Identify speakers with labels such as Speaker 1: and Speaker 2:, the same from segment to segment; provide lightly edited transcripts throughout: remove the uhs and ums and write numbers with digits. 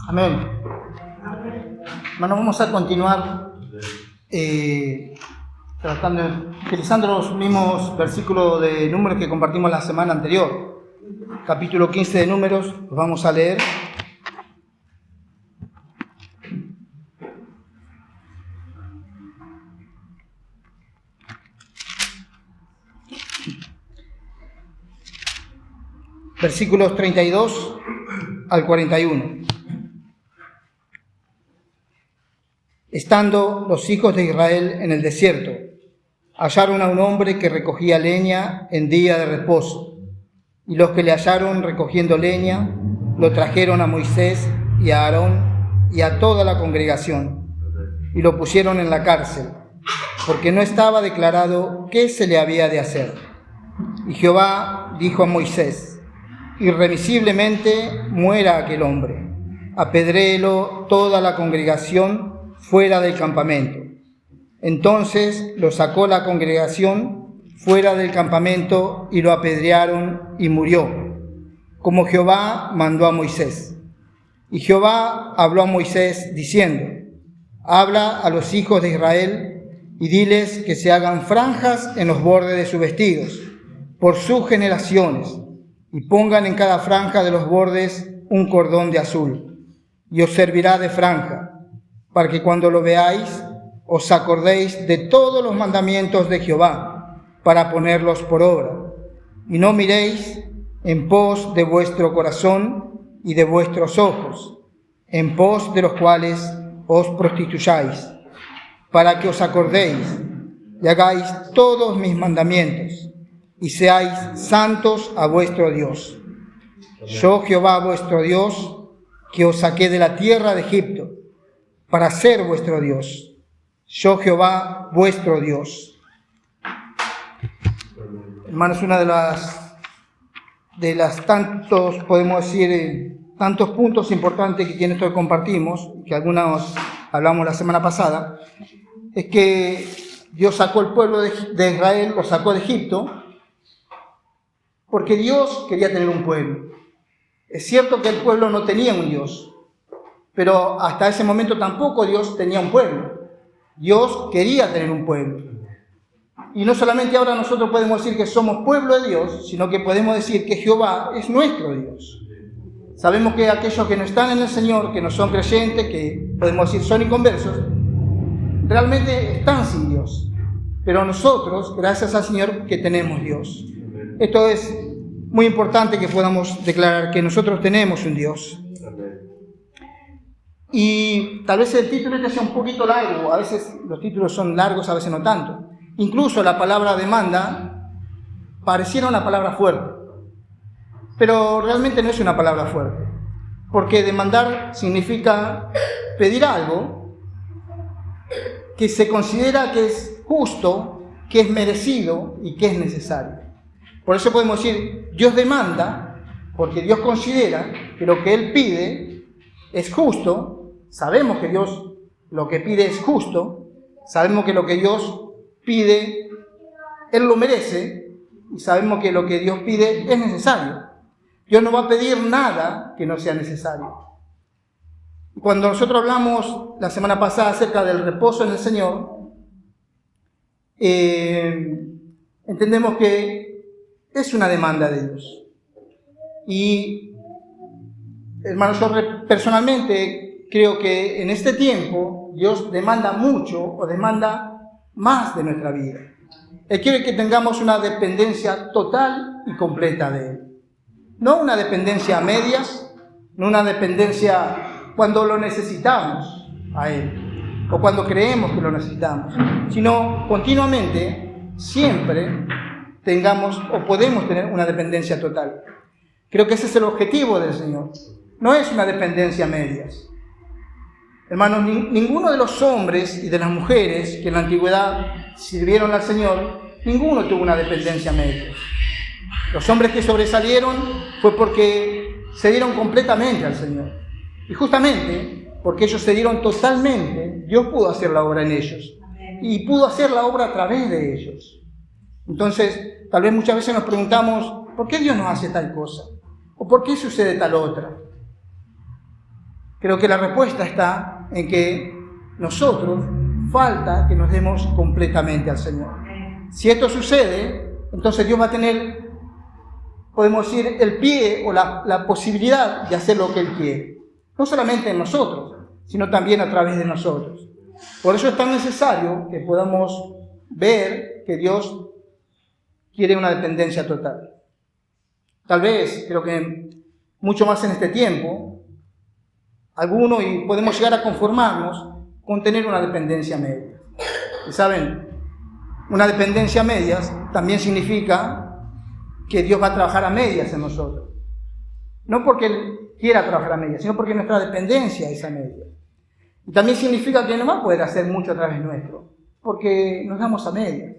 Speaker 1: Amén. Bueno, vamos a continuar utilizando los mismos versículos de Números que compartimos la semana anterior. Capítulo 15 de Números, los vamos a leer. Versículos 32 al 41. Estando los hijos de Israel en el desierto, hallaron a un hombre que recogía leña en día de reposo, y los que le hallaron recogiendo leña lo trajeron a Moisés y a Aarón y a toda la congregación, y lo pusieron en la cárcel, porque no estaba declarado qué se le había de hacer. Y Jehová dijo a Moisés: irremisiblemente muera aquel hombre, apedréelo toda la congregación fuera del campamento. Entonces lo sacó la congregación fuera del campamento y lo apedrearon y murió, como Jehová mandó a Moisés. Y Jehová habló a Moisés diciendo: habla a los hijos de Israel y diles que se hagan franjas en los bordes de sus vestidos, por sus generaciones, y pongan en cada franja de los bordes un cordón de azul, y os servirá de franja, para que cuando lo veáis os acordéis de todos los mandamientos de Jehová, para ponerlos por obra, y no miréis en pos de vuestro corazón y de vuestros ojos, en pos de los cuales os prostituyáis, para que os acordéis y hagáis todos mis mandamientos, y seáis santos a vuestro Dios. Yo, Jehová vuestro Dios, que os saqué de la tierra de Egipto, para ser vuestro Dios. Yo, Jehová vuestro Dios. Hermanos, una de las tantos, podemos decir, tantos puntos importantes que en esto compartimos, que algunos hablamos la semana pasada, es que Dios sacó el pueblo de Israel, lo sacó de Egipto, porque Dios quería tener un pueblo. Es cierto que el pueblo no tenía un Dios, pero hasta ese momento tampoco Dios tenía un pueblo. Dios quería tener un pueblo. Y no solamente ahora nosotros podemos decir que somos pueblo de Dios, sino que podemos decir que Jehová es nuestro Dios. Sabemos que aquellos que no están en el Señor, que no son creyentes, que podemos decir son inconversos, realmente están sin Dios. Pero nosotros, gracias al Señor, que tenemos Dios. Esto es muy importante que podamos declarar que nosotros tenemos un Dios. Y tal vez el título sea un poquito largo, a veces los títulos son largos, a veces no tanto. Incluso la palabra demanda pareciera una palabra fuerte, pero realmente no es una palabra fuerte, porque demandar significa pedir algo que se considera que es justo, que es merecido y que es necesario. Por eso podemos decir, Dios demanda, porque Dios considera que lo que Él pide es justo. Sabemos que Dios lo que pide es justo, sabemos que lo que Dios pide, Él lo merece, y sabemos que lo que Dios pide es necesario. Dios no va a pedir nada que no sea necesario. Cuando nosotros hablamos la semana pasada acerca del reposo en el Señor, entendemos que es una demanda de Dios. Y, hermanos, yo personalmente creo que en este tiempo Dios demanda mucho o demanda más de nuestra vida. Él quiere que tengamos una dependencia total y completa de Él. No una dependencia a medias, no una dependencia cuando lo necesitamos a Él o cuando creemos que lo necesitamos, sino continuamente, siempre tengamos o podemos tener una dependencia total. Creo que ese es el objetivo del Señor. No es una dependencia a medias. Hermanos, ninguno de los hombres y de las mujeres que en la antigüedad sirvieron al Señor, ninguno tuvo una dependencia a medias. Los hombres que sobresalieron fue porque se dieron completamente al Señor. Y justamente porque ellos se dieron totalmente, Dios pudo hacer la obra en ellos. Y pudo hacer la obra a través de ellos. Entonces, tal vez muchas veces nos preguntamos, ¿por qué Dios nos hace tal cosa? ¿O por qué sucede tal otra? Creo que la respuesta está en que nosotros falta que nos demos completamente al Señor. Si esto sucede, entonces Dios va a tener, podemos decir, el pie o la posibilidad de hacer lo que Él quiere. No solamente en nosotros, sino también a través de nosotros. Por eso es tan necesario que podamos ver que Dios quiere una dependencia total. Tal vez, creo que mucho más en este tiempo, algunos y podemos llegar a conformarnos con tener una dependencia media. Y saben, una dependencia a medias también significa que Dios va a trabajar a medias en nosotros. No porque Él quiera trabajar a medias, sino porque nuestra dependencia es a medias. Y también significa que no va a poder hacer mucho a través nuestro, porque nos damos a medias.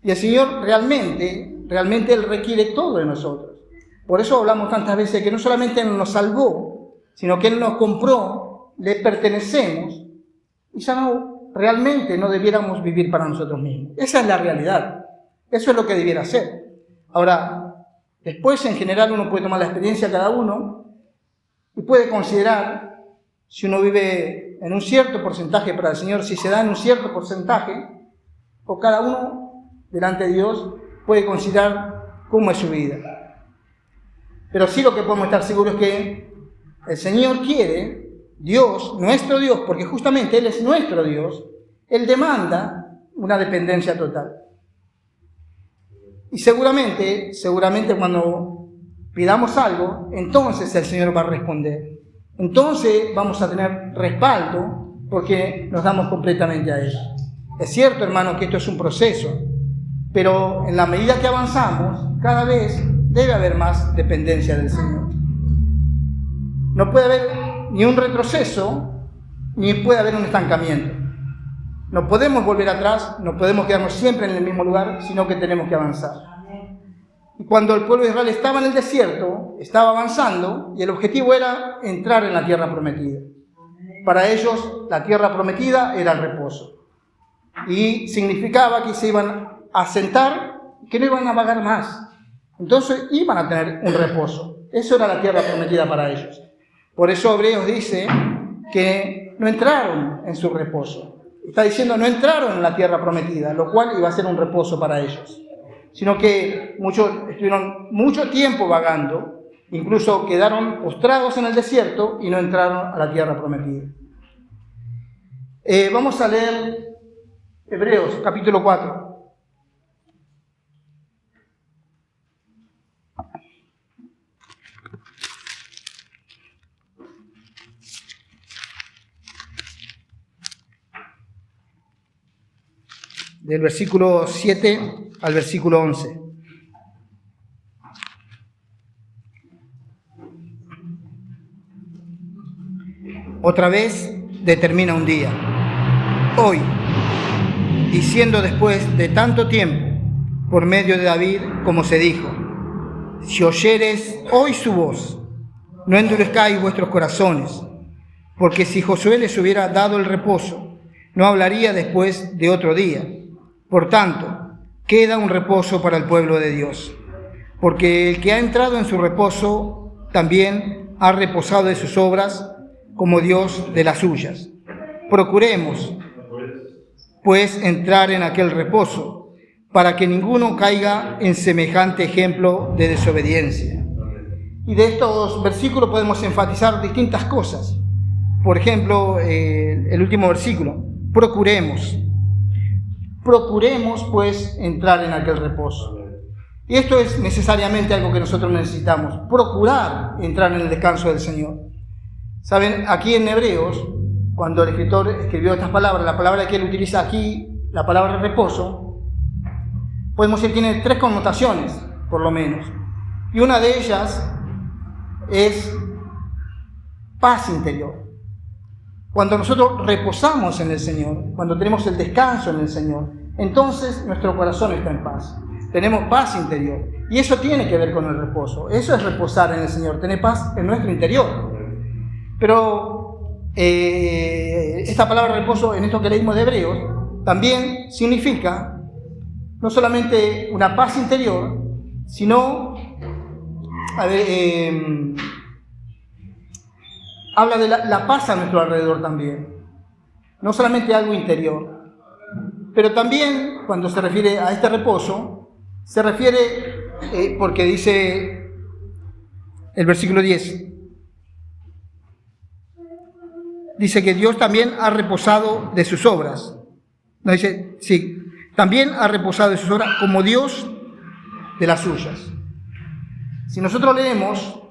Speaker 1: Y el Señor realmente Él requiere todo de nosotros. Por eso hablamos tantas veces que no solamente Él nos salvó, sino que Él nos compró, le pertenecemos, y ya realmente no debiéramos vivir para nosotros mismos. Esa es la realidad. Eso es lo que debiera ser. Ahora, después en general uno puede tomar la experiencia cada uno y puede considerar si uno vive en un cierto porcentaje para el Señor, si se da en un cierto porcentaje, o cada uno delante de Dios puede considerar cómo es su vida. Pero sí lo que podemos estar seguros es que el Señor quiere, Dios, nuestro Dios, porque justamente Él es nuestro Dios, Él demanda una dependencia total. Y seguramente cuando pidamos algo, entonces el Señor va a responder. Entonces vamos a tener respaldo porque nos damos completamente a Él. Es cierto, hermano, que esto es un proceso, pero en la medida que avanzamos, cada vez debe haber más dependencia del Señor. No puede haber ni un retroceso, ni puede haber un estancamiento. No podemos volver atrás, no podemos quedarnos siempre en el mismo lugar, sino que tenemos que avanzar. Y cuando el pueblo de Israel estaba en el desierto, estaba avanzando, y el objetivo era entrar en la tierra prometida. Para ellos, la tierra prometida era el reposo. Y significaba que se iban a sentar, que no iban a vagar más. Entonces iban a tener un reposo. Eso era la tierra prometida para ellos. Por eso Hebreos dice que no entraron en su reposo. Está diciendo no entraron en la tierra prometida, lo cual iba a ser un reposo para ellos. Sino que muchos estuvieron mucho tiempo vagando, incluso quedaron postrados en el desierto y no entraron a la tierra prometida. Vamos a leer Hebreos capítulo 4. Del versículo 7 al versículo 11. Otra vez determina un día, hoy, diciendo después de tanto tiempo, por medio de David, como se dijo, si oyereis hoy su voz, no endurezcáis vuestros corazones, porque si Josué les hubiera dado el reposo, no hablaría después de otro día. Por tanto, queda un reposo para el pueblo de Dios, porque el que ha entrado en su reposo también ha reposado de sus obras, como Dios de las suyas. Procuremos, pues, entrar en aquel reposo, para que ninguno caiga en semejante ejemplo de desobediencia. Y de estos versículos podemos enfatizar distintas cosas. Por ejemplo, el último versículo, procuremos, pues, entrar en aquel reposo. Y esto es necesariamente algo que nosotros necesitamos, procurar entrar en el descanso del Señor. Saben, aquí en Hebreos, cuando el escritor escribió estas palabras, la palabra que él utiliza aquí, la palabra reposo, podemos decir que tiene tres connotaciones, por lo menos. Y una de ellas es paz interior. Cuando nosotros reposamos en el Señor, cuando tenemos el descanso en el Señor, entonces nuestro corazón está en paz. Tenemos paz interior. Y eso tiene que ver con el reposo. Eso es reposar en el Señor, tener paz en nuestro interior. Pero esta palabra reposo, en esto que leímos de Hebreos, también significa no solamente una paz interior, sino habla de la paz a nuestro alrededor también. No solamente algo interior, pero también cuando se refiere a este reposo, se refiere, porque dice el versículo 10, dice que Dios también ha reposado de sus obras. No dice, sí, también ha reposado de sus obras como Dios de las suyas. Si nosotros leemos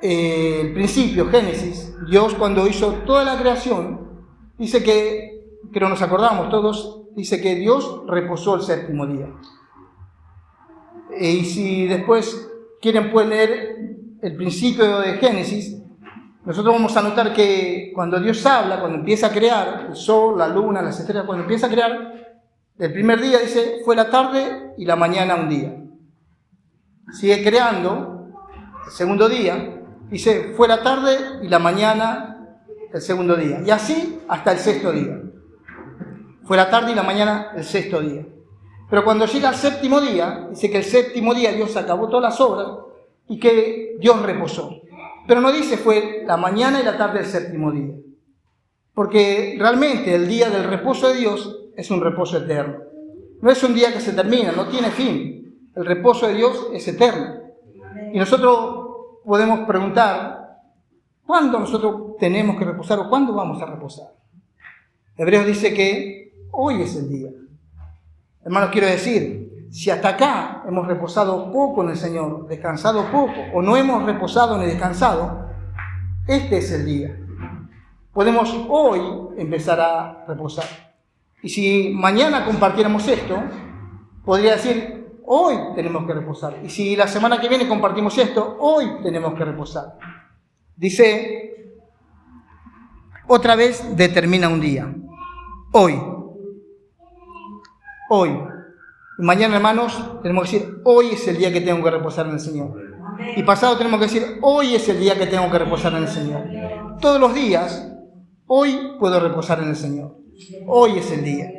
Speaker 1: el principio, Génesis, Dios cuando hizo toda la creación, dice que, pero nos acordamos todos, dice que Dios reposó el séptimo día. Y si después quieren pueden leer el principio de Génesis, nosotros vamos a notar que cuando Dios habla, cuando empieza a crear el sol, la luna, las estrellas, cuando empieza a crear, el primer día dice, fue la tarde y la mañana un día. Sigue creando, el segundo día, dice, fue la tarde y la mañana el segundo día. Y así hasta el sexto día. Fue la tarde y la mañana el sexto día. Pero cuando llega el séptimo día, dice que el séptimo día Dios acabó todas las obras y que Dios reposó. Pero no dice fue la mañana y la tarde del séptimo día. Porque realmente el día del reposo de Dios es un reposo eterno. No es un día que se termina, no tiene fin. El reposo de Dios es eterno. Y nosotros podemos preguntar, ¿cuándo nosotros tenemos que reposar o cuándo vamos a reposar? Hebreos dice que hoy es el día. Hermanos, quiero decir, si hasta acá hemos reposado poco en el Señor, descansado poco, o no hemos reposado ni descansado, este es el día. Podemos hoy empezar a reposar. Y si mañana compartiéramos esto, podría decir, hoy tenemos que reposar. Y si la semana que viene compartimos esto, hoy tenemos que reposar. Dice, otra vez determina un día. Hoy. Hoy. Y mañana, hermanos, tenemos que decir, hoy es el día que tengo que reposar en el Señor. Y pasado tenemos que decir, hoy es el día que tengo que reposar en el Señor. Todos los días, hoy puedo reposar en el Señor. Hoy es el día.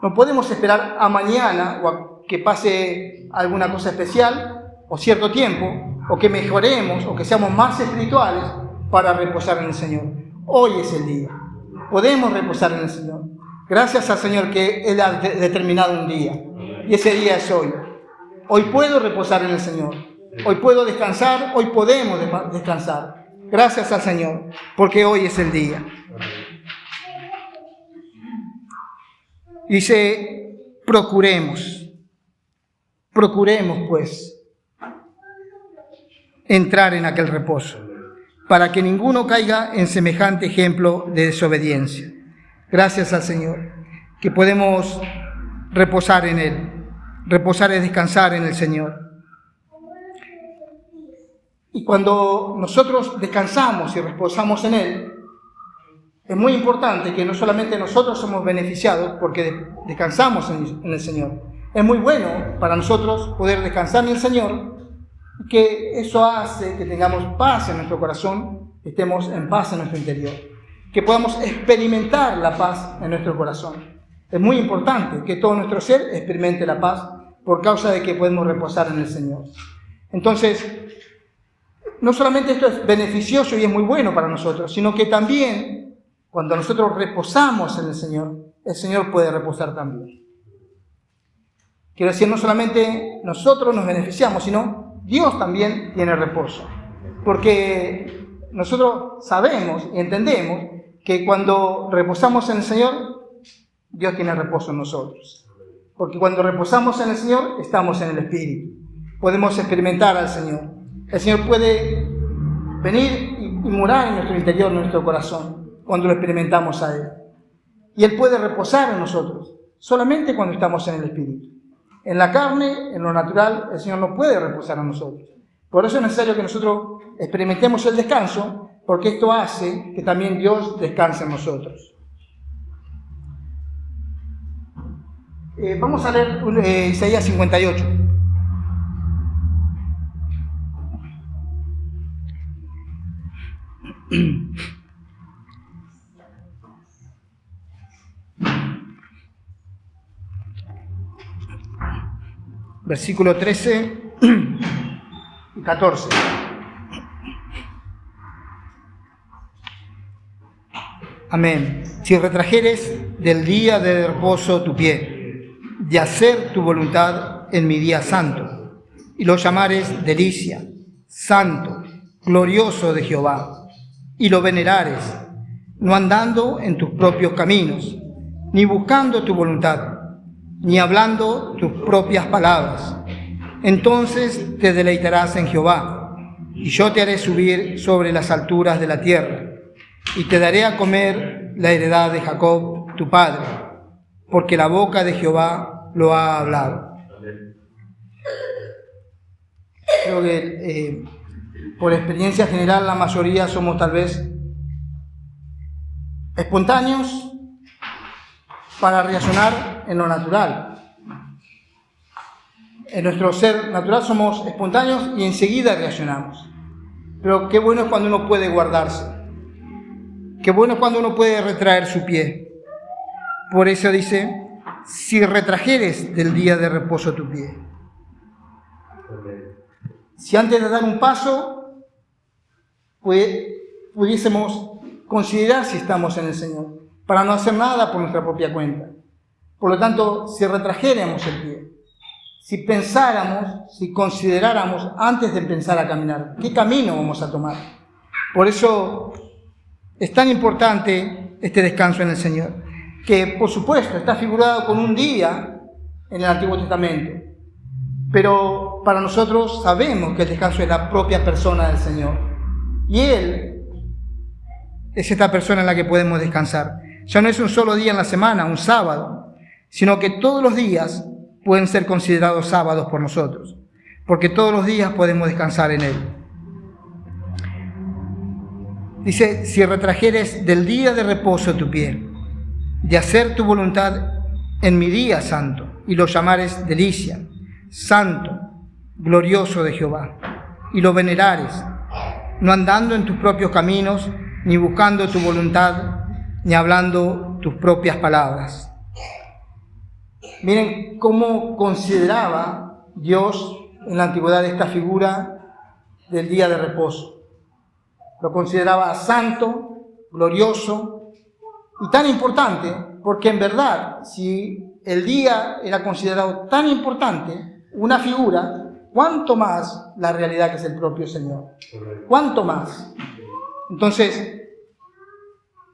Speaker 1: No podemos esperar a mañana o a que pase alguna cosa especial o cierto tiempo, o que mejoremos o que seamos más espirituales para reposar en el Señor. Hoy es el día. Podemos reposar en el Señor. Gracias al Señor que Él ha determinado un día. Y ese día es hoy. Hoy puedo reposar en el Señor. Hoy puedo descansar. Hoy podemos descansar. Gracias al Señor, porque hoy es el día. Dice, procuremos pues entrar en aquel reposo, para que ninguno caiga en semejante ejemplo de desobediencia. Gracias al Señor, que podemos reposar en Él. Reposar es descansar en el Señor. Y cuando nosotros descansamos y reposamos en Él, es muy importante que no solamente nosotros somos beneficiados porque descansamos en el Señor. Es muy bueno para nosotros poder descansar en el Señor, que eso hace que tengamos paz en nuestro corazón, que estemos en paz en nuestro interior, que podamos experimentar la paz en nuestro corazón. Es muy importante que todo nuestro ser experimente la paz por causa de que podemos reposar en el Señor. Entonces, no solamente esto es beneficioso y es muy bueno para nosotros, sino que también cuando nosotros reposamos en el Señor puede reposar también. Quiero decir, no solamente nosotros nos beneficiamos, sino Dios también tiene reposo. Porque nosotros sabemos y entendemos que cuando reposamos en el Señor, Dios tiene reposo en nosotros. Porque cuando reposamos en el Señor, estamos en el Espíritu. Podemos experimentar al Señor. El Señor puede venir y morar en nuestro interior, en nuestro corazón, cuando lo experimentamos a Él. Y Él puede reposar en nosotros, solamente cuando estamos en el Espíritu. En la carne, en lo natural, el Señor no puede reposar en nosotros. Por eso es necesario que nosotros experimentemos el descanso, porque esto hace que también Dios descanse en nosotros. Vamos a leer Isaías 58. Versículo 13 y 14. Amén. Si retrajeres del día de reposo tu pie, de hacer tu voluntad en mi día santo, y lo llamares delicia, santo, glorioso de Jehová, y lo venerares, no andando en tus propios caminos, ni buscando tu voluntad, ni hablando tus propias palabras, entonces te deleitarás en Jehová, y yo te haré subir sobre las alturas de la tierra, y te daré a comer la heredad de Jacob, tu padre, porque la boca de Jehová lo ha hablado. Creo que por experiencia general la mayoría somos tal vez espontáneos para reaccionar en lo natural. En nuestro ser natural somos espontáneos y enseguida reaccionamos. Pero qué bueno es cuando uno puede guardarse. Qué bueno es cuando uno puede retraer su pie. Por eso dice, si retrajeres del día de reposo tu pie. Si antes de dar un paso, pues, pudiésemos considerar si estamos en el Señor, para no hacer nada por nuestra propia cuenta. Por lo tanto, si retrajéramos el pie, si pensáramos, si consideráramos antes de empezar a caminar, ¿qué camino vamos a tomar? Por eso es tan importante este descanso en el Señor, que por supuesto está figurado con un día en el Antiguo Testamento, pero para nosotros sabemos que el descanso es la propia persona del Señor, y Él es esta persona en la que podemos descansar. Ya no es un solo día en la semana, un sábado, sino que todos los días pueden ser considerados sábados por nosotros, porque todos los días podemos descansar en Él. Dice, si retrajeres del día de reposo tu pie, de hacer tu voluntad en mi día santo, y lo llamares delicia, santo, glorioso de Jehová, y lo venerares, no andando en tus propios caminos, ni buscando tu voluntad, ni hablando tus propias palabras. Miren cómo consideraba Dios en la antigüedad esta figura del día de reposo. Lo consideraba santo, glorioso y tan importante, porque en verdad, si el día era considerado tan importante, una figura, cuánto más la realidad que es el propio Señor. Cuánto más. Entonces,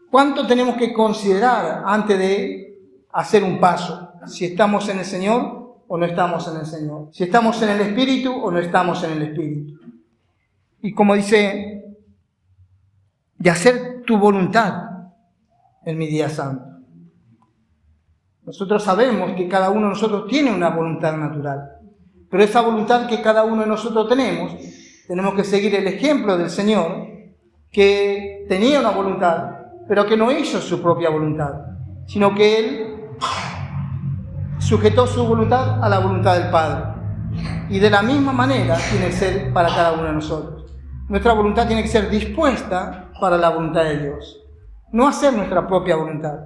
Speaker 1: ¿cuánto tenemos que considerar antes de hacer un paso? Si estamos en el Señor o no estamos en el Señor. Si estamos en el Espíritu o no estamos en el Espíritu. Y como dice, de hacer tu voluntad en mi día santo. Nosotros sabemos que cada uno de nosotros tiene una voluntad natural, pero esa voluntad que cada uno de nosotros tenemos que seguir el ejemplo del Señor, que tenía una voluntad, pero que no hizo su propia voluntad, sino que Él sujetó su voluntad a la voluntad del Padre. Y de la misma manera tiene que ser para cada uno de nosotros. Nuestra voluntad tiene que ser dispuesta para la voluntad de Dios, no hacer nuestra propia voluntad.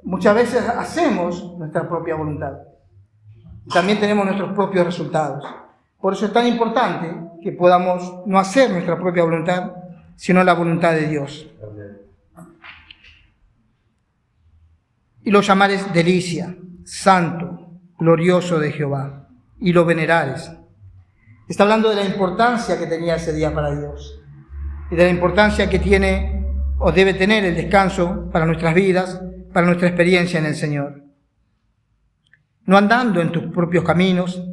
Speaker 1: Muchas veces hacemos nuestra propia voluntad. También tenemos nuestros propios resultados. Por eso es tan importante que podamos no hacer nuestra propia voluntad, sino la voluntad de Dios. Y lo llamares delicia, santo, glorioso de Jehová, y lo venerares. Está hablando de la importancia que tenía ese día para Dios, y de la importancia que tiene o debe tener el descanso para nuestras vidas, para nuestra experiencia en el Señor. No andando en tus propios caminos,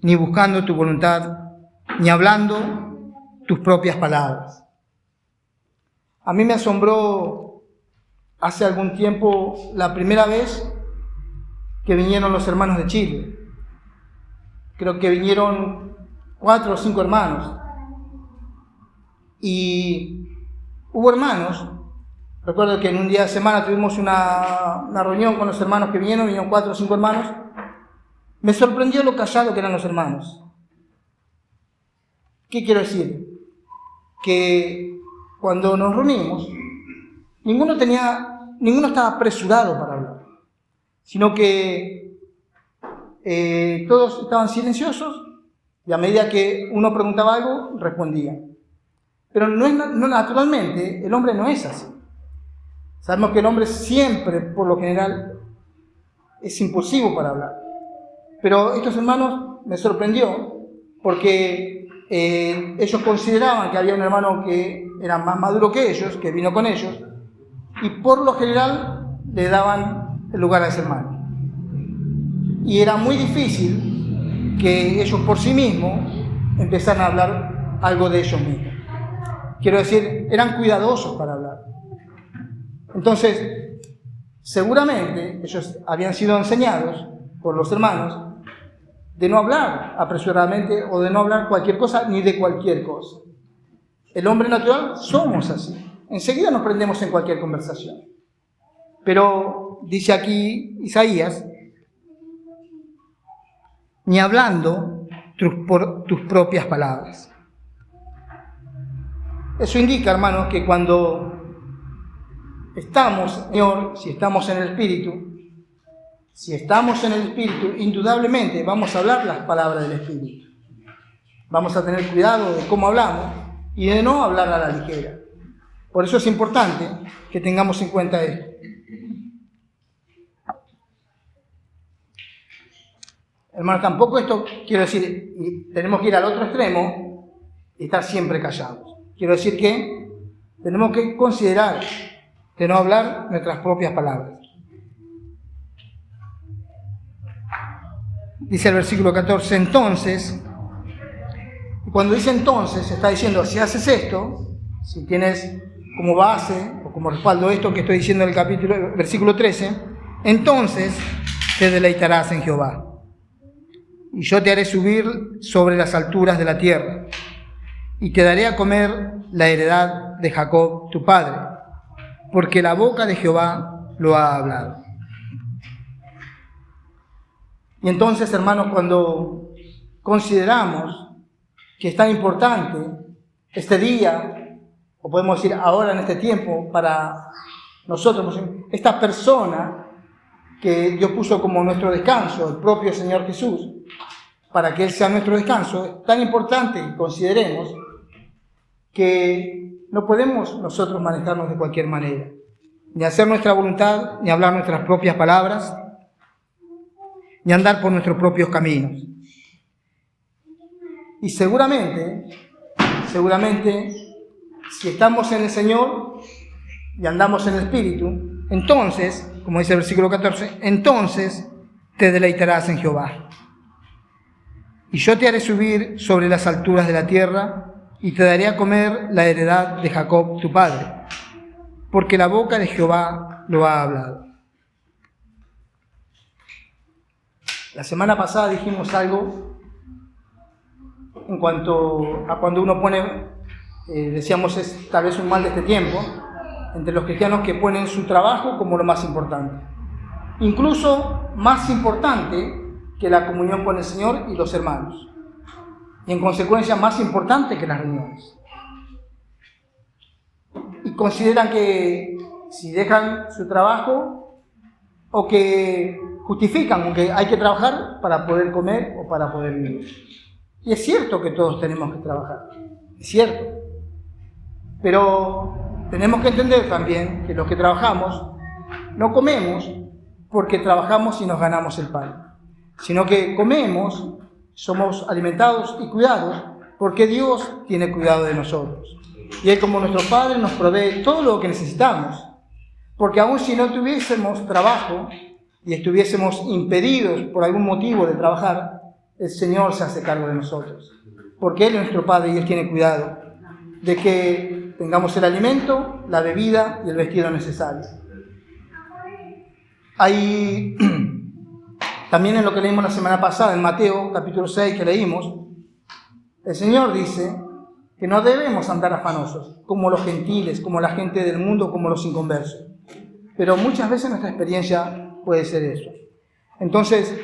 Speaker 1: ni buscando tu voluntad, ni hablando tus propias palabras. A mí me asombró hace algún tiempo la primera vez que vinieron los hermanos de Chile. Creo que vinieron 4 o 5 hermanos. Y hubo hermanos, recuerdo que en un día de semana tuvimos una reunión con los hermanos que vinieron 4 o 5 hermanos. Me sorprendió lo callado que eran los hermanos. ¿Qué quiero decir? Que cuando nos reunimos, ninguno estaba apresurado para hablar, sino que todos estaban silenciosos y a medida que uno preguntaba algo, respondía. Pero no naturalmente, el hombre no es así. Sabemos que el hombre siempre, por lo general, es impulsivo para hablar. Pero estos hermanos me sorprendió porque ellos consideraban que había un hermano que era más maduro que ellos, que vino con ellos, y por lo general le daban el lugar a ese hermano. Y era muy difícil que ellos por sí mismos empezaran a hablar algo de ellos mismos. Quiero decir, eran cuidadosos para hablar. Entonces, seguramente ellos habían sido enseñados por los hermanos de no hablar apresuradamente o de no hablar cualquier cosa ni de cualquier cosa. El hombre natural somos así. Enseguida nos prendemos en cualquier conversación. Pero dice aquí Isaías, ni hablando por tus propias palabras. Eso indica, hermanos, que cuando estamos, Señor, si estamos en el Espíritu, indudablemente vamos a hablar las palabras del Espíritu. Vamos a tener cuidado de cómo hablamos y de no hablar a la ligera. Por eso es importante que tengamos en cuenta esto. Hermano, tampoco esto, quiero decir, tenemos que ir al otro extremo y estar siempre callados. Quiero decir que tenemos que considerar de no hablar nuestras propias palabras. Dice el versículo 14, entonces, cuando dice entonces, está diciendo, si haces esto, si tienes como base o como respaldo esto que estoy diciendo en el capítulo, versículo 13, entonces te deleitarás en Jehová. Y yo te haré subir sobre las alturas de la tierra, y te daré a comer la heredad de Jacob tu padre, porque la boca de Jehová lo ha hablado. Y entonces, hermanos, cuando consideramos que es tan importante este día, o podemos decir ahora en este tiempo, para nosotros, esta persona que Dios puso como nuestro descanso, el propio Señor Jesús, para que Él sea nuestro descanso, es tan importante que consideremos que no podemos nosotros manejarnos de cualquier manera, ni hacer nuestra voluntad, ni hablar nuestras propias palabras, ni andar por nuestros propios caminos. Y seguramente, si estamos en el Señor y andamos en el Espíritu, entonces, como dice el versículo 14, entonces te deleitarás en Jehová. Y yo te haré subir sobre las alturas de la tierra y te daré a comer la heredad de Jacob tu padre, porque la boca de Jehová lo ha hablado. La semana pasada dijimos algo en cuanto a cuando uno pone, decíamos es tal vez un mal de este tiempo, entre los cristianos que ponen su trabajo como lo más importante. Incluso más importante que la comunión con el Señor y los hermanos. Y en consecuencia más importante que las reuniones. Y consideran que si dejan su trabajo o que justifican que hay que trabajar para poder comer o para poder vivir. Y es cierto que todos tenemos que trabajar, es cierto. Pero tenemos que entender también que los que trabajamos no comemos porque trabajamos y nos ganamos el pan, sino que comemos, somos alimentados y cuidados porque Dios tiene cuidado de nosotros. Y Él, como nuestro Padre, nos provee todo lo que necesitamos. Porque aun si no tuviésemos trabajo y estuviésemos impedidos por algún motivo de trabajar, el Señor se hace cargo de nosotros. Porque Él es nuestro Padre y Él tiene cuidado de que tengamos el alimento, la bebida y el vestido necesario. Hay también en lo que leímos la semana pasada, en Mateo capítulo 6 que leímos, el Señor dice que no debemos andar afanosos, como los gentiles, como la gente del mundo, como los inconversos. Pero muchas veces nuestra experiencia puede ser eso. Entonces,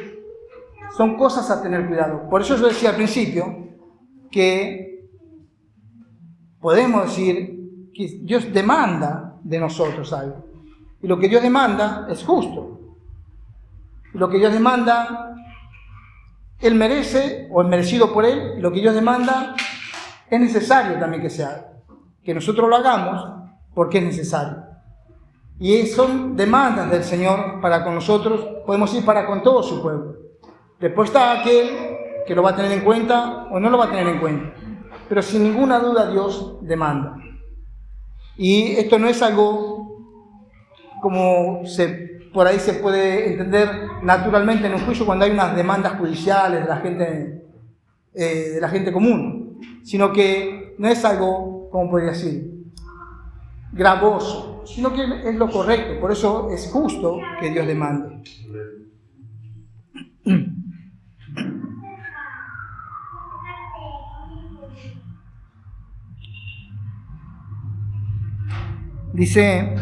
Speaker 1: son cosas a tener cuidado. Por eso yo decía al principio que podemos decir que Dios demanda de nosotros algo. Y lo que Dios demanda es justo. Y lo que Dios demanda, Él merece, o es merecido por Él. Y lo que Dios demanda, es necesario también que se haga. Que nosotros lo hagamos porque es necesario. Y son demandas del Señor para con nosotros, podemos ir para con todo su pueblo. Después está aquel que lo va a tener en cuenta o no lo va a tener en cuenta. Pero sin ninguna duda Dios demanda. Y esto no es algo como por ahí se puede entender naturalmente en un juicio cuando hay unas demandas judiciales de la gente común, sino que no es algo, como podría decir, gravoso, sino que es lo correcto. Por eso es justo que Dios demande. Dice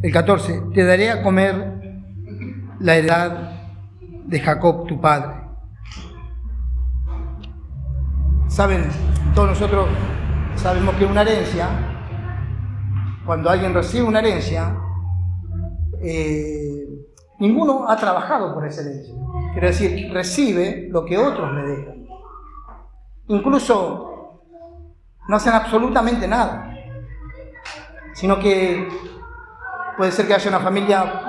Speaker 1: el 14, te daré a comer la heredad de Jacob tu padre. Saben, todos nosotros sabemos que una herencia, cuando alguien recibe una herencia, ninguno ha trabajado por esa herencia. Quiere decir, recibe lo que otros le dejan. Incluso no hacen absolutamente nada, sino que puede ser que haya una familia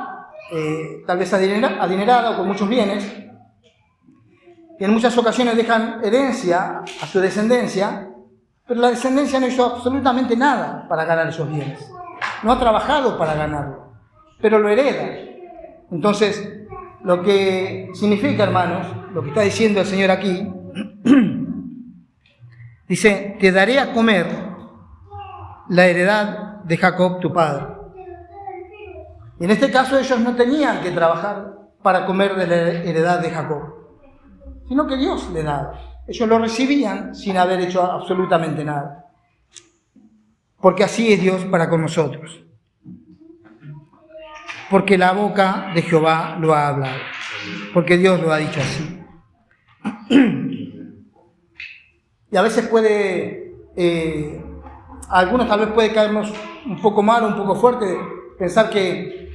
Speaker 1: tal vez adinerada o con muchos bienes, y en muchas ocasiones dejan herencia a su descendencia, pero la descendencia no hizo absolutamente nada para ganar esos bienes. No ha trabajado para ganarlo, pero lo hereda. Entonces, lo que significa, hermanos, lo que está diciendo el Señor aquí, dice, te daré a comer la heredad de Jacob tu padre. Y en este caso ellos no tenían que trabajar para comer de la heredad de Jacob, sino que Dios le daba. Ellos lo recibían sin haber hecho absolutamente nada. Porque así es Dios para con nosotros. Porque la boca de Jehová lo ha hablado. Porque Dios lo ha dicho así. Y a veces a algunos tal vez puede caernos un poco mal o un poco fuerte pensar que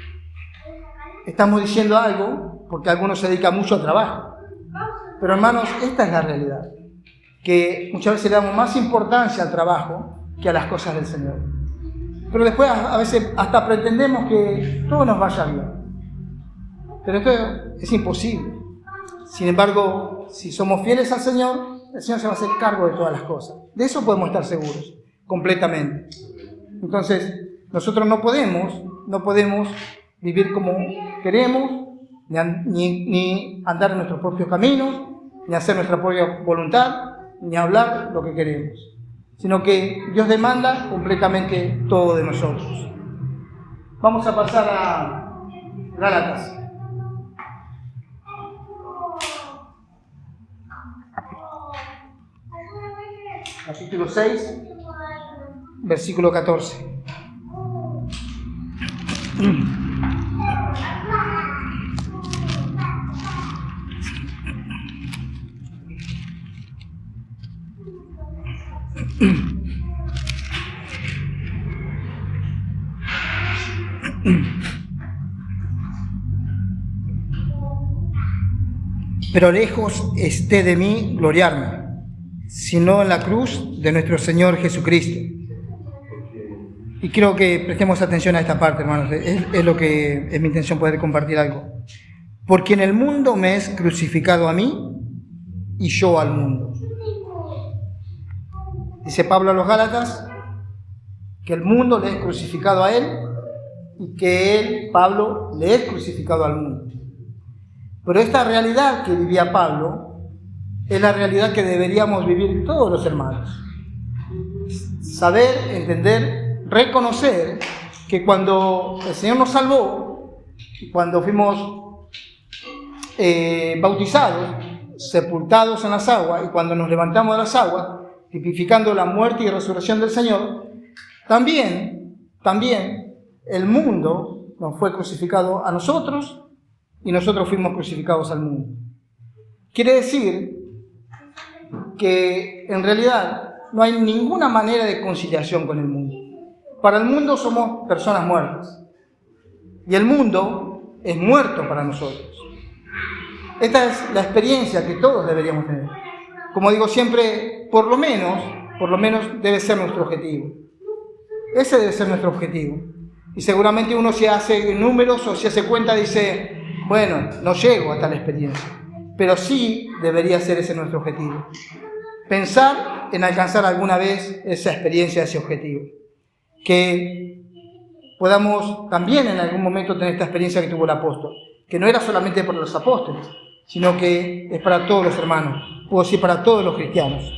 Speaker 1: estamos diciendo algo porque algunos se dedican mucho al trabajo. Pero hermanos, esta es la realidad, que muchas veces le damos más importancia al trabajo que a las cosas del Señor. Pero después a veces hasta pretendemos que todo nos vaya bien. Pero esto es imposible. Sin embargo, si somos fieles al Señor, el Señor se va a hacer cargo de todas las cosas. De eso podemos estar seguros, completamente. Entonces, nosotros no podemos vivir como queremos, ni andar en nuestros propios caminos, ni hacer nuestra propia voluntad, ni hablar lo que queremos, sino que Dios demanda completamente todo de nosotros. Vamos a pasar a Gálatas. Capítulo 6, versículo 14. Pero lejos esté de mí gloriarme, sino en la cruz de nuestro Señor Jesucristo. Y quiero que prestemos atención a esta parte, hermanos. Es lo que es mi intención, poder compartir algo. Porque en el mundo me es crucificado a mí y yo al mundo. Dice Pablo a los Gálatas que el mundo le es crucificado a él y que él, Pablo, le es crucificado al mundo. Pero esta realidad que vivía Pablo es la realidad que deberíamos vivir todos los hermanos. Saber, entender, reconocer que cuando el Señor nos salvó, cuando fuimos bautizados, sepultados en las aguas, y cuando nos levantamos de las aguas, tipificando la muerte y resurrección del Señor, también el mundo nos fue crucificado a nosotros y nosotros fuimos crucificados al mundo. Quiere decir que en realidad no hay ninguna manera de conciliación con el mundo. Para el mundo somos personas muertas y el mundo es muerto para nosotros. Esta es la experiencia que todos deberíamos tener. Como digo siempre, por lo menos debe ser nuestro objetivo. Ese debe ser nuestro objetivo. Y seguramente uno se hace números o se hace cuenta, dice, bueno, no llego a tal experiencia. Pero sí debería ser ese nuestro objetivo. Pensar en alcanzar alguna vez esa experiencia, ese objetivo. Que podamos también en algún momento tener esta experiencia que tuvo el apóstol. Que no era solamente para los apóstoles, sino que es para todos los hermanos. Puedo decir para todos los cristianos.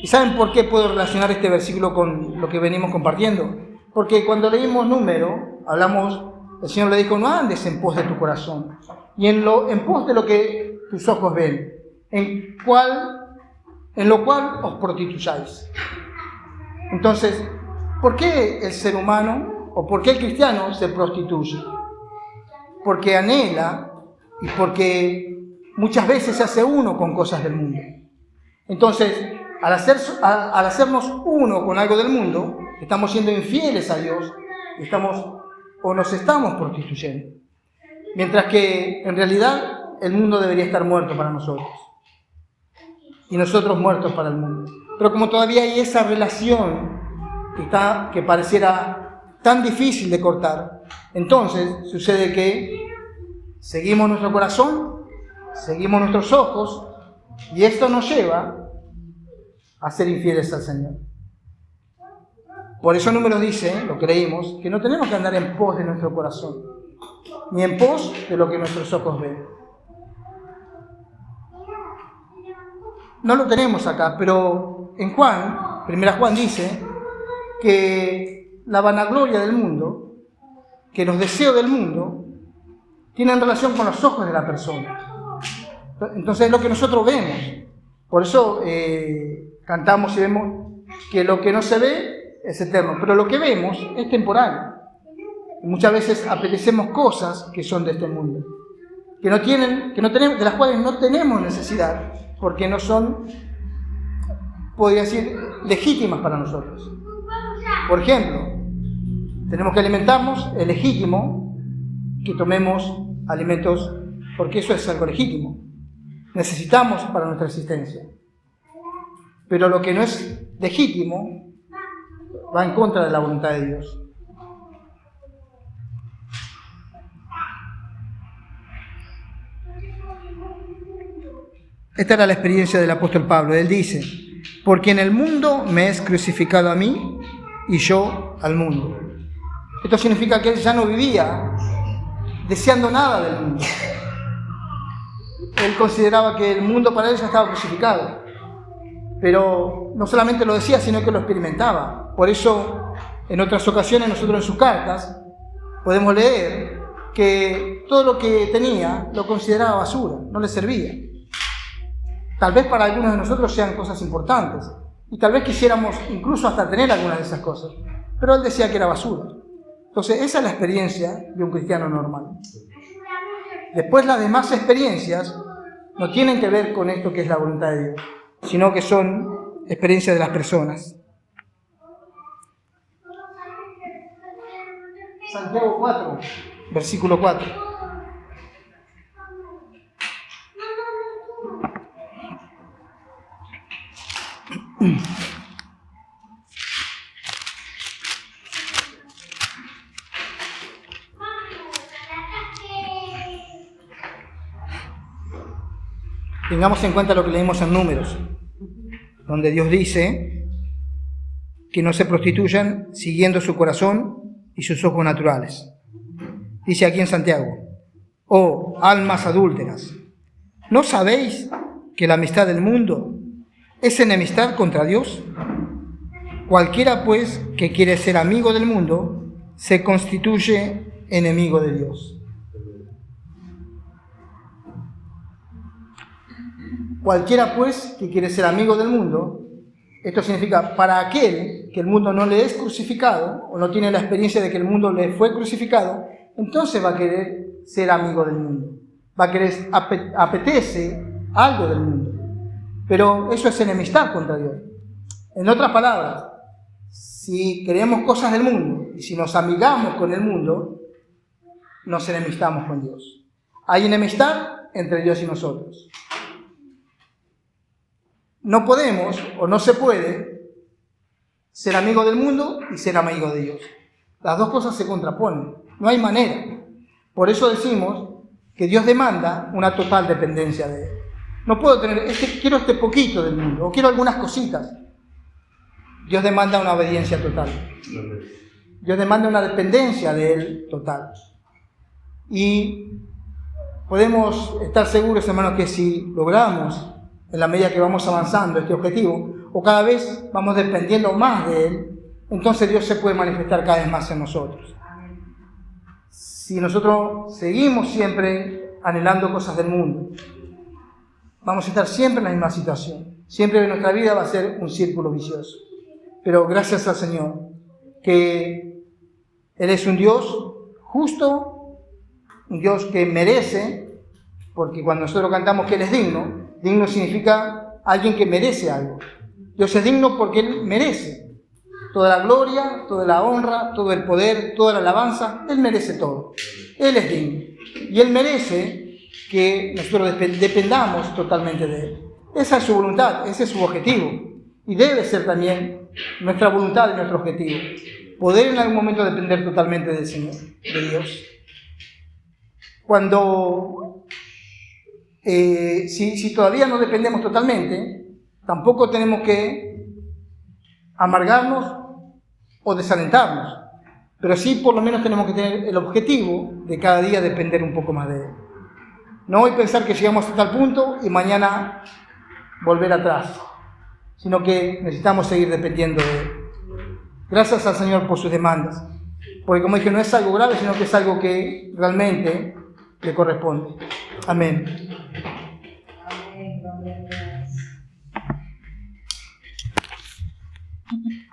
Speaker 1: ¿Y saben por qué puedo relacionar este versículo con lo que venimos compartiendo? Porque cuando leímos Número, el Señor le dijo, no andes en pos de tu corazón, y en pos de lo que tus ojos ven, en lo cual os prostituyáis. Entonces, ¿por qué el ser humano, o por qué el cristiano se prostituye? Porque anhela, y porque muchas veces se hace uno con cosas del mundo. Entonces, al hacernos uno con algo del mundo, estamos siendo infieles a Dios nos estamos prostituyendo. Mientras que en realidad el mundo debería estar muerto para nosotros y nosotros muertos para el mundo. Pero como todavía hay esa relación que pareciera tan difícil de cortar, entonces sucede que seguimos nuestro corazón, seguimos nuestros ojos y esto nos lleva a ser infieles al Señor. Por eso Números dice, lo creímos, que no tenemos que andar en pos de nuestro corazón, ni en pos de lo que nuestros ojos ven. No lo tenemos acá, pero en Juan, 1 Juan dice que la vanagloria del mundo, que los deseos del mundo, tienen relación con los ojos de la persona. Entonces es lo que nosotros vemos. Por eso cantamos y vemos que lo que no se ve es eterno, pero lo que vemos es temporal. Y muchas veces apetecemos cosas que son de este mundo, de las cuales no tenemos necesidad, porque no son, podría decir, legítimas para nosotros. Por ejemplo, tenemos que alimentarnos, es legítimo que tomemos alimentos, porque eso es algo legítimo. Necesitamos para nuestra existencia. Pero lo que no es legítimo va en contra de la voluntad de Dios. Esta era la experiencia del apóstol Pablo. Él dice, porque en el mundo me es crucificado a mí y yo al mundo. Esto significa que él ya no vivía deseando nada del mundo. Él consideraba que el mundo para él ya estaba crucificado. Pero no solamente lo decía, sino que lo experimentaba. Por eso, en otras ocasiones, nosotros en sus cartas podemos leer que todo lo que tenía lo consideraba basura, no le servía. Tal vez para algunos de nosotros sean cosas importantes, y tal vez quisiéramos incluso hasta tener algunas de esas cosas, pero él decía que era basura. Entonces, esa es la experiencia de un cristiano normal. Después, las demás experiencias no tienen que ver con esto que es la voluntad de Dios, sino que son experiencias de las personas. Santiago 4, versículo 4. Tengamos en cuenta lo que leímos en Números, donde Dios dice que no se prostituyan siguiendo su corazón y sus ojos naturales. Dice aquí en Santiago, oh almas adúlteras, ¿no sabéis que la amistad del mundo es enemistad contra Dios? Cualquiera, pues, que quiere ser amigo del mundo, se constituye enemigo de Dios. Cualquiera, pues, que quiere ser amigo del mundo, esto significa para aquel que el mundo no le es crucificado, o no tiene la experiencia de que el mundo le fue crucificado, entonces va a querer ser amigo del mundo. Va a querer, apetece algo del mundo. Pero eso es enemistad contra Dios. En otras palabras, si queremos cosas del mundo y si nos amigamos con el mundo, nos enemistamos con Dios. Hay enemistad entre Dios y nosotros. No podemos o no se puede ser amigo del mundo y ser amigo de Dios. Las dos cosas se contraponen, no hay manera. Por eso decimos que Dios demanda una total dependencia de Él. No puedo tener, quiero este poquito del mundo, o quiero algunas cositas. Dios demanda una obediencia total. Dios demanda una dependencia de Él total. Y podemos estar seguros, hermanos, que si logramos, en la medida que vamos avanzando este objetivo, o cada vez vamos dependiendo más de Él, entonces Dios se puede manifestar cada vez más en nosotros. Si nosotros seguimos siempre anhelando cosas del mundo, vamos a estar siempre en la misma situación. Siempre nuestra vida va a ser un círculo vicioso. Pero gracias al Señor, que Él es un Dios justo, un Dios que merece, porque cuando nosotros cantamos que Él es digno, digno significa alguien que merece algo. Dios es digno porque Él merece toda la gloria, toda la honra, todo el poder, toda la alabanza. Él merece todo. Él es digno. Y Él merece que nosotros dependamos totalmente de Él. Esa es su voluntad, ese es su objetivo. Y debe ser también nuestra voluntad y nuestro objetivo. Poder en algún momento depender totalmente del Señor, de Dios. Cuando, si todavía no dependemos totalmente, tampoco tenemos que amargarnos o desalentarnos, pero sí por lo menos tenemos que tener el objetivo de cada día depender un poco más de Él. No hoy pensar que llegamos hasta tal punto y mañana volver atrás, sino que necesitamos seguir dependiendo de Él. Gracias al Señor por sus demandas, porque como dije, no es algo grave, sino que es algo que realmente le corresponde. Amén. Amén.